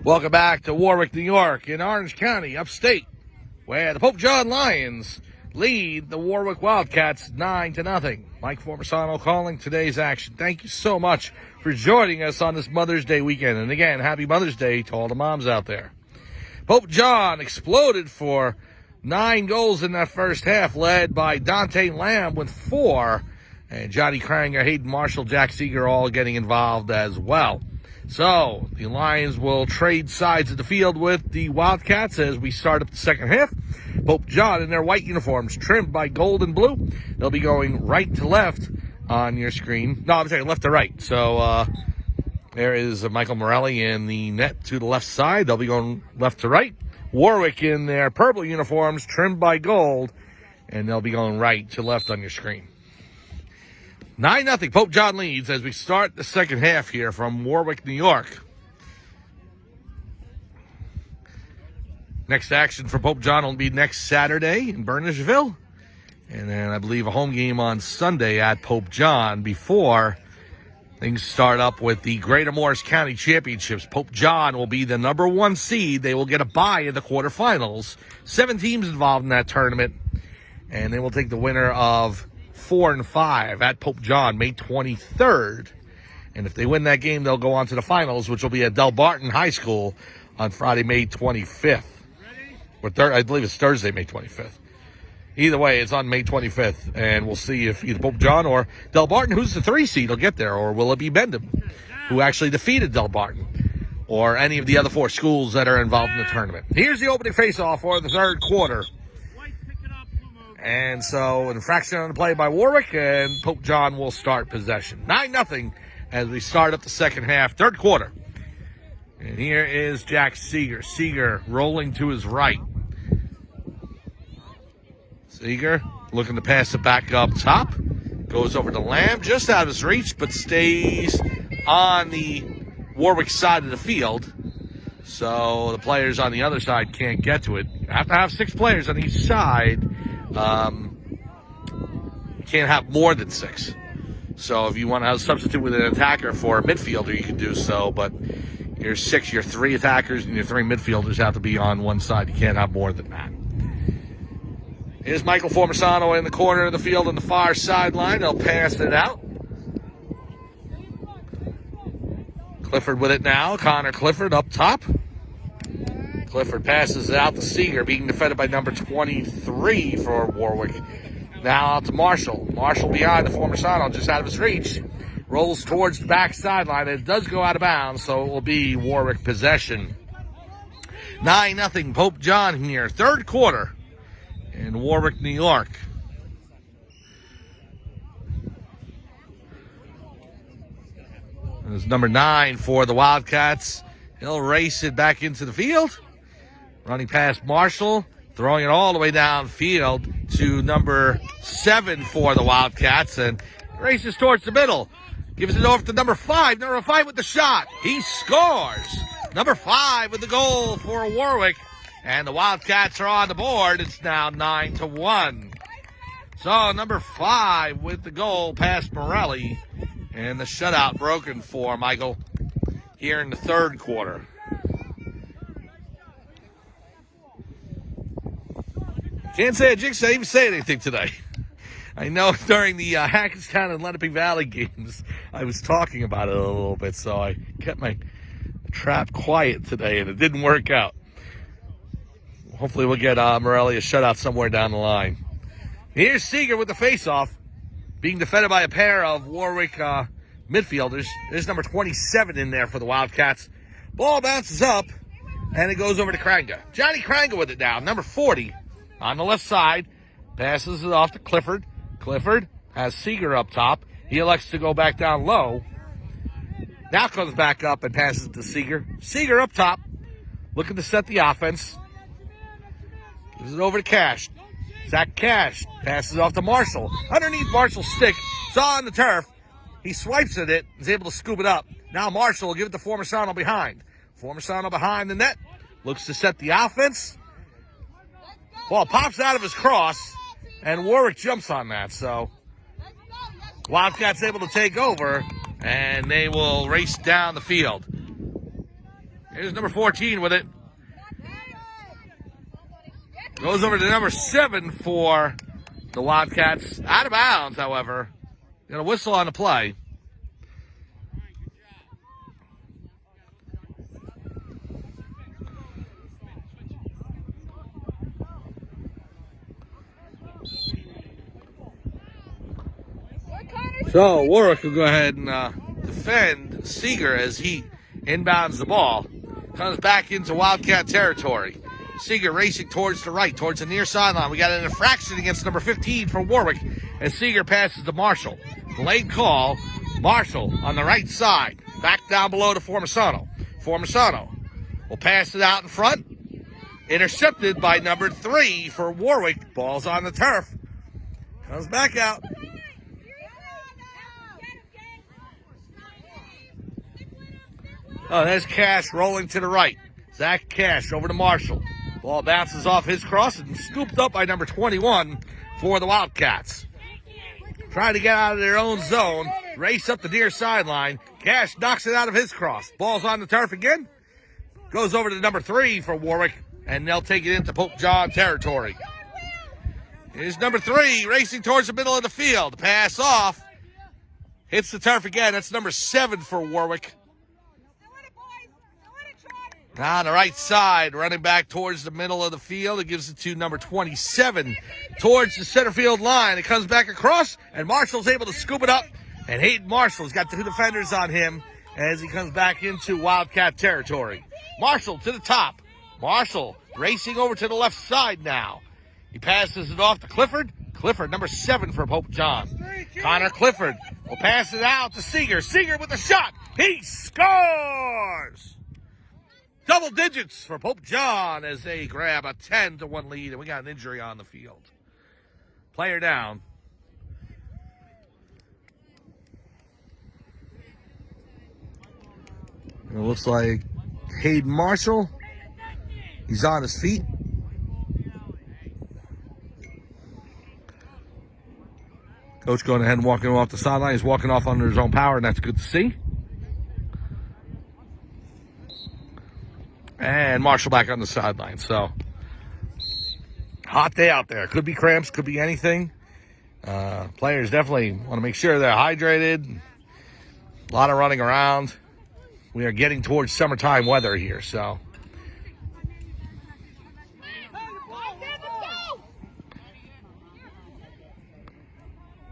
Welcome back to Warwick, New York, in Orange County, upstate, where the Pope John Lions lead the Warwick Wildcats 9-0. Mike Formisano calling today's action. Thank you so much for joining us on this Mother's Day weekend. And again, happy Mother's Day to all the moms out there. Pope John exploded for 9 goals in that first half, led by Dante Lamb with 4. And Johnny Kranger, Hayden Marshall, Jack Seeger all getting involved as well. So, the Lions will trade sides of the field with the Wildcats as we start up the second half. Pope John in their white uniforms, trimmed by gold and blue. They'll be going right to left on your screen. No, I'm saying left to right. So, there is Michael Morelli in the net to the left side. They'll be going left to right. Warwick in their purple uniforms, trimmed by gold. And they'll be going right to left on your screen. 9-0, Pope John leads as we start the second half here from Warwick, New York. Next action for Pope John will be next Saturday in Burnishville. And then I believe a home game on Sunday at Pope John before things start up with the Greater Morris County Championships. Pope John will be the number 1 seed. They will get a bye in the quarterfinals. 7 teams involved in that tournament. And they will take the winner of 4 and 5 at Pope John, May 23rd. And if they win that game, they'll go on to the finals, which will be at Del Barton High School on Friday, May 25th. Or I believe it's Thursday, May 25th. Either way, it's on May 25th, and we'll see if either Pope John or Del Barton, who's the 3 seed, will get there, or will it be Bendham, who actually defeated Del Barton, or any of the other 4 schools that are involved in the tournament. Here's the opening faceoff for the third quarter. And so, an infraction on the play by Warwick, and Pope John will start possession. 9-0 as we start up the second half, third quarter. And here is Jack Seeger. Seeger rolling to his right. Seeger looking to pass it back up top. Goes over to Lamb, just out of his reach, but stays on the Warwick side of the field. So the players on the other side can't get to it. You have to have 6 players on each side. You can't have more than 6. So if you want to substitute with an attacker for a midfielder, you can do so. But your 3 attackers and your 3 midfielders have to be on one side. You can't have more than that. Here's Michael Formisano in the corner of the field on the far sideline. They'll pass it out. Clifford with it now. Connor Clifford up top. Clifford passes it out to Seeger, being defended by number 23 for Warwick. Now out to Marshall. Marshall behind the Formisano, just out of his reach. Rolls towards the back sideline. It does go out of bounds, so it will be Warwick possession. 9-0, Pope John here. Third quarter in Warwick, New York. There's number 9 for the Wildcats. He'll race it back into the field. Running past Marshall, throwing it all the way downfield to number 7 for the Wildcats, and races towards the middle. Gives it over to number 5. Number 5 with the shot. He scores. Number 5 with the goal for Warwick, and the Wildcats are on the board. It's now 9-1. So number 5 with the goal past Morelli, and the shutout broken for Michael here in the third quarter. Can't say a jinx, I didn't even say anything today. I know during the Hackettstown and Lenape Valley games, I was talking about it a little bit, so I kept my trap quiet today, and it didn't work out. Hopefully we'll get Morelli a shutout somewhere down the line. Here's Seeger with the faceoff, being defended by a pair of Warwick midfielders. There's number 27 in there for the Wildcats. Ball bounces up, and it goes over to Kranger. Johnny Kranger with it now, number 40. On the left side, passes it off to Clifford. Clifford has Seeger up top. He elects to go back down low. Now comes back up and passes it to Seeger. Seeger up top, looking to set the offense. Gives it over to Cash. Zach Cash passes off to Marshall. Underneath Marshall's stick, it's on the turf. He swipes at it, is able to scoop it up. Now Marshall will give it to Formisano behind. Formisano behind the net, looks to set the offense. Ball pops out of his cross, and Warwick jumps on that. So Wildcats able to take over, and they will race down the field. Here's number 14 with it. Goes over to number 7 for the Wildcats. Out of bounds, however. Got a whistle on the play. So Warwick will go ahead and defend Seeger as he inbounds the ball. Comes back into Wildcat territory. Seeger racing towards the right, towards the near sideline. We got an infraction against number 15 for Warwick as Seeger passes to Marshall. Delayed call. Marshall on the right side. Back down below to Formisano. Formisano will pass it out in front. Intercepted by number 3 for Warwick. Ball's on the turf. Comes back out. Oh, there's Cash rolling to the right. Zach Cash over to Marshall. Ball bounces off his cross and scooped up by number 21 for the Wildcats. Trying to get out of their own zone. Race up the near sideline. Cash knocks it out of his cross. Ball's on the turf again. Goes over to number 3 for Warwick, and they'll take it into Pope John territory. Here's number 3 racing towards the middle of the field. Pass off. Hits the turf again. That's number 7 for Warwick. Now on the right side, running back towards the middle of the field. It gives it to number 27 towards the center field line. It comes back across, and Marshall's able to scoop it up. And Hayden Marshall's got 2 defenders on him as he comes back into Wildcat territory. Marshall to the top. Marshall racing over to the left side now. He passes it off to Clifford. Clifford, number 7 for Pope John. Connor Clifford will pass it out to Seeger. Seeger with a shot. He scores! Double digits for Pope John as they grab a 10-1 lead, and we got an injury on the field. Player down. And it looks like Hayden Marshall. He's on his feet. Coach going ahead and walking off the sideline. He's walking off under his own power, and that's good to see. And Marshall back on the sideline. So, hot day out there. Could be cramps, could be anything. Players definitely want to make sure they're hydrated. A lot of running around. We are getting towards summertime weather here, so.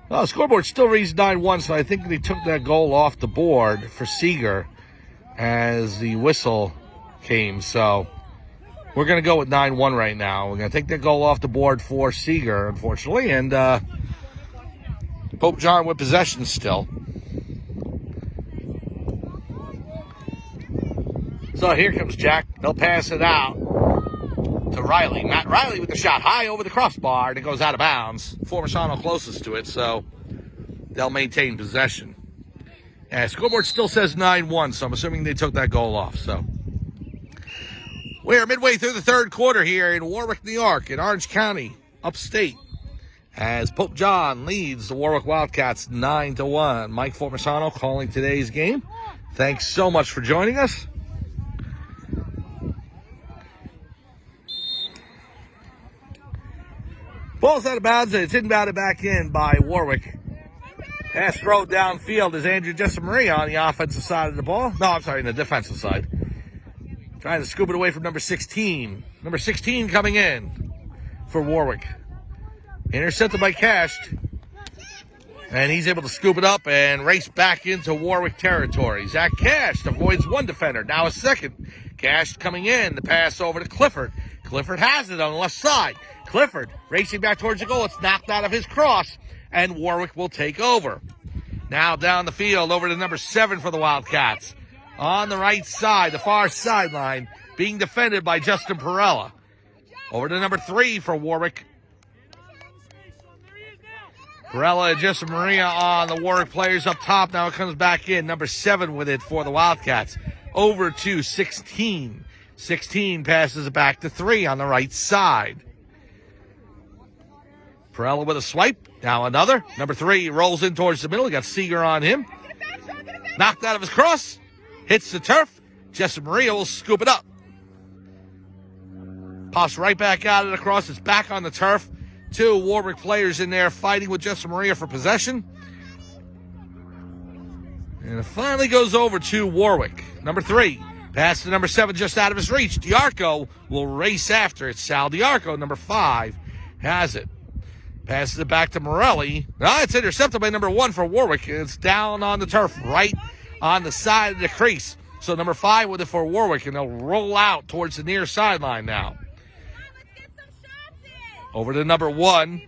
Well, the scoreboard still reads 9-1, so I think they took that goal off the board for Seeger as the whistle came. So we're going to go with 9-1 right now. We're going to take that goal off the board for Seeger, unfortunately, and Pope John with possession still. So here comes Jack. They'll pass it out to Riley. Matt Riley with the shot high over the crossbar, and it goes out of bounds. Formisano closest to it, so they'll maintain possession. And scoreboard still says 9-1, so I'm assuming they took that goal off. So we're midway through the third quarter here in Warwick, New York, in Orange County, upstate, as Pope John leads the Warwick Wildcats 9-1. Mike Formisano calling today's game. Thanks so much for joining us. Ball's out of bounds, and it's inbounded back in by Warwick. Pass throw downfield is Andrew Jessamaria on the offensive side of the ball. No, I'm sorry, on the defensive side. Trying to scoop it away from number 16. Number 16 coming in for Warwick. Intercepted by Cash. And he's able to scoop it up and race back into Warwick territory. Zach Cash avoids one defender. Now a second. Cash coming in. The pass over to Clifford. Clifford has it on the left side. Clifford racing back towards the goal. It's knocked out of his cross, and Warwick will take over. Now down the field over to number 7 for the Wildcats. On the right side, the far sideline, being defended by Justin Perella. Over to number 3 for Warwick. Perella and Justin Maria on the Warwick players up top. Now it comes back in. Number 7 with it for the Wildcats. Over to 16. 16 passes it back to 3 on the right side. Perella with a swipe. Now another. Number 3 rolls in towards the middle. He got Seeger on him. Knocked out of his cross. Hits the turf. Jesse Maria will scoop it up. Pops right back out of the cross. It's back on the turf. 2 Warwick players in there fighting with Jesse Maria for possession. And it finally goes over to Warwick. Number 3. Pass to number 7 just out of his reach. Diarco will race after it. Sal Diarco, number 5, has it. Passes it back to Morelli. No, it's intercepted by number 1 for Warwick. It's down on the turf right on the side of the crease. So number 5 with it for Warwick, and they'll roll out towards the near sideline now. Over to number 1.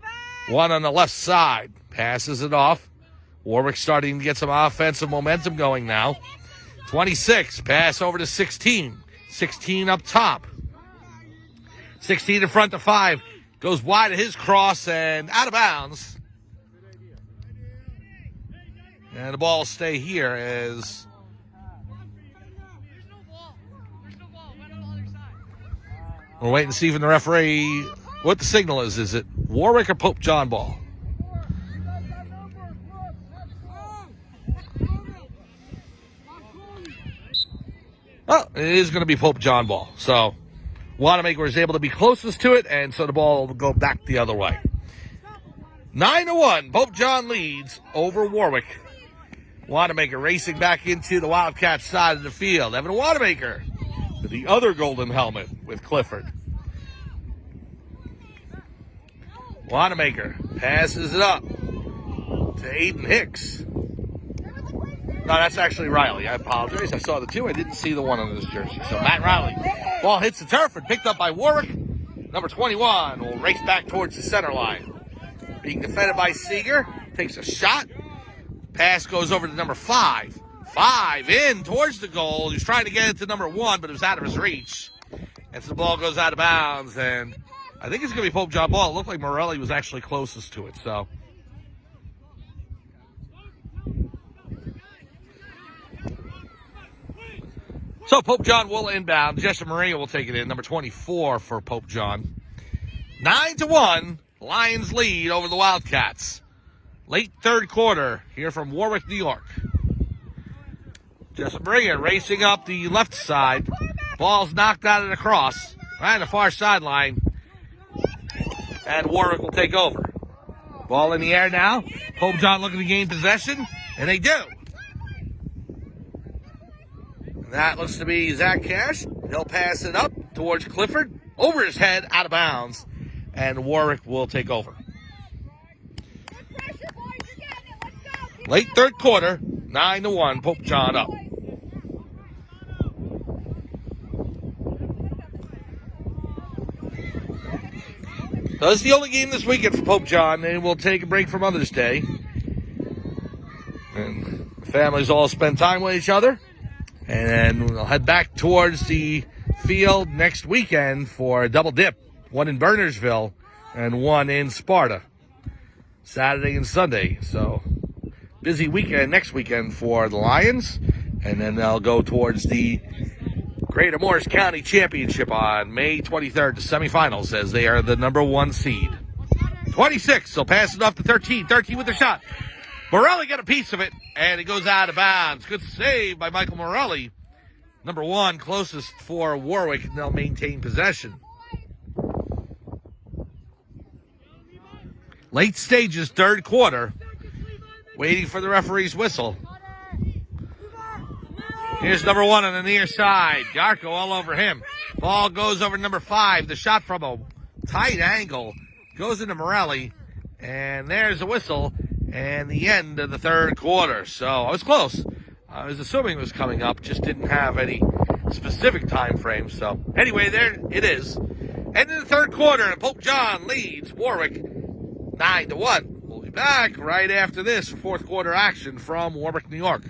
1 on the left side. Passes it off. Warwick starting to get some offensive momentum going now. 26. Pass over to 16. 16 up top. 16 in front to 5. Goes wide of his cross and out of bounds. And the ball will stay here as we're waiting to see from the referee what the signal is. Is it Warwick or Pope John ball? Oh, it is going to be Pope John ball. So Wanamaker is able to be closest to it, and so the ball will go back the other way. 9-1, Pope John leads over Warwick. Wanamaker racing back into the Wildcats side of the field. Evan Wanamaker with the other golden helmet with Clifford. Wanamaker passes it up to Aiden Hicks. No, that's actually Riley. I apologize. I saw the 2. I didn't see the 1 on this jersey. So Matt Riley. Ball hits the turf and picked up by Warwick. Number 21 will race back towards the center line. Being defended by Seeger. Takes a shot. Pass goes over to number 5. 5 in towards the goal. He's trying to get it to number 1, but it was out of his reach. And so the ball goes out of bounds. And I think it's going to be Pope John ball. It looked like Morelli was actually closest to it. So Pope John will inbound. Jesse Maria will take it in. Number 24 for Pope John. 9-1. Lions lead over the Wildcats. Late third quarter here from Warwick, New York. Jesse Maria racing up the left side. Ball's knocked out of the cross. Right on the far sideline. And Warwick will take over. Ball in the air now. Pope John looking to gain possession. And they do. That looks to be Zach Cash. He'll pass it up towards Clifford. Over his head, out of bounds. And Warwick will take over. Late third quarter, 9-1, Pope John up. So this is the only game this weekend for Pope John. They will take a break for Mother's Day. And the families all spend time with each other. And then we'll head back towards the field next weekend for a double dip. One in Bernardsville and one in Sparta. Saturday and Sunday. So busy weekend next weekend for the Lions. And then they'll go towards the Greater Morris County Championship on May 23rd, the semifinals, as they are the number 1 seed. 26, they'll pass it off to 13. 13 with the shot. Morelli got a piece of it, and it goes out of bounds. Good save by Michael Morelli. Number 1, closest for Warwick, and they'll maintain possession. Late stages, third quarter. Waiting for the referee's whistle. Here's number 1 on the near side. Yarko all over him. Ball goes over number 5. The shot from a tight angle goes into Morelli. And there's a whistle. And the end of the third quarter. So I was close. I was assuming it was coming up. Just didn't have any specific time frame. So anyway, there it is. End of the third quarter. And Pope John leads Warwick 9-1. We'll be back right after this for fourth quarter action from Warwick, New York.